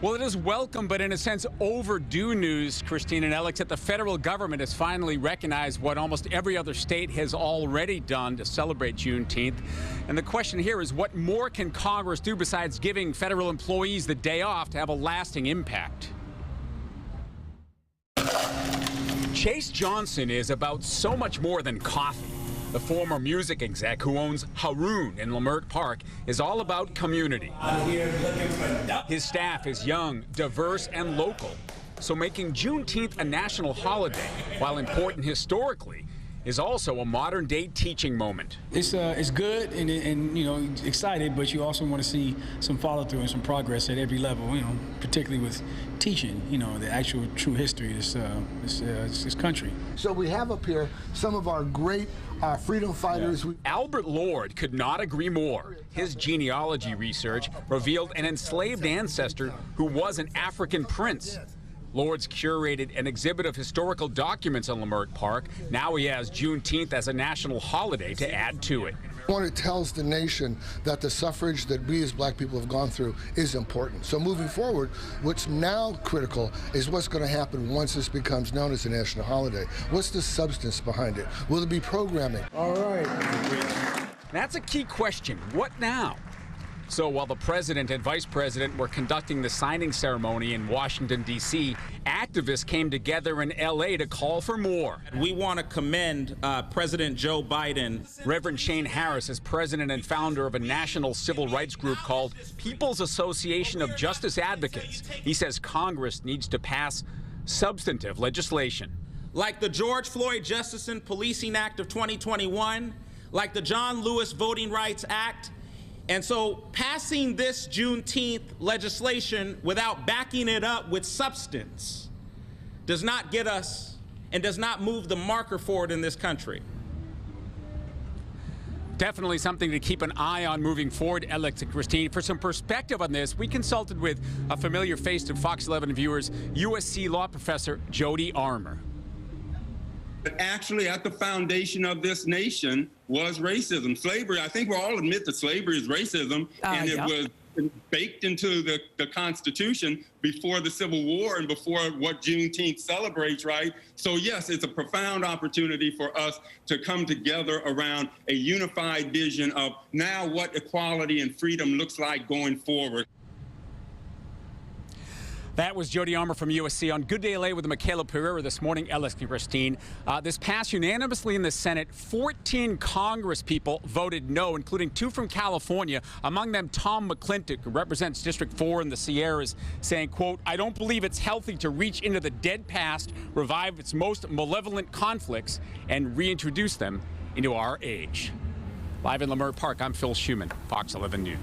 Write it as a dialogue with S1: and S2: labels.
S1: Well, it is welcome, but in a sense overdue news, Christine and Alex, that the federal government has finally recognized what almost every other state has already done to celebrate Juneteenth. And the question here is, what more can Congress do besides giving federal employees the day off to have a lasting impact? Chase Johnson is about so much more than coffee. The former music exec who owns Haroon in Leimert Park is all about community. His staff is young, diverse, and local. So making Juneteenth a national holiday, while important historically, is also a modern-day teaching moment.
S2: It's good and you know, excited, but you also want to see some follow-through and some progress at every level, you know, particularly with teaching, you know, the actual true history of this country.
S3: So we have up here some of our great freedom fighters.
S1: Yeah. Albert Lord could not agree more. His genealogy research revealed an enslaved ancestor who was an African prince. Lord's curated an exhibit of historical documents in Leimert Park. Now he has Juneteenth as a national holiday to add to it.
S3: It tells the nation that the suffrage that we as black people have gone through is important. So moving forward, what's now critical is what's going to happen once this becomes known as a national holiday. What's the substance behind it? Will it be programming? All right.
S1: That's a key question. What now? So while the president and vice president were conducting the signing ceremony in Washington, D.C., activists came together in L.A. to call for more.
S4: We want to commend President Joe Biden.
S1: Reverend Shane Harris is president and founder of a national civil rights group called People's Association of Justice Advocates. He says Congress needs to pass substantive legislation.
S4: Like the George Floyd Justice and Policing Act of 2021, like the John Lewis Voting Rights Act. And so passing this Juneteenth legislation without backing it up with substance does not get us and does not move the marker forward in this country.
S1: Definitely something to keep an eye on moving forward, Alex and Christine. For some perspective on this, we consulted with a familiar face to Fox 11 viewers, USC law professor Jody Armour.
S5: Actually, at the foundation of this nation was racism. Slavery, I think we all admit that slavery is racism, and it was baked into the Constitution before the Civil War and before what Juneteenth celebrates, right? So yes, it's a profound opportunity for us to come together around a unified vision of now what equality and freedom looks like going forward.
S1: That was Jody Armour from USC on GDLA with Michaela Pereira this morning. Alex and Christine. This passed unanimously in the Senate. 14 Congress people voted no, including 2 from California, among them Tom McClintock, who represents District 4 in the Sierras, saying, quote, "I don't believe it's healthy to reach into the dead past, revive its most malevolent conflicts, and reintroduce them into our age." Live in Leimert Park, I'm Phil Schuman, Fox 11 News.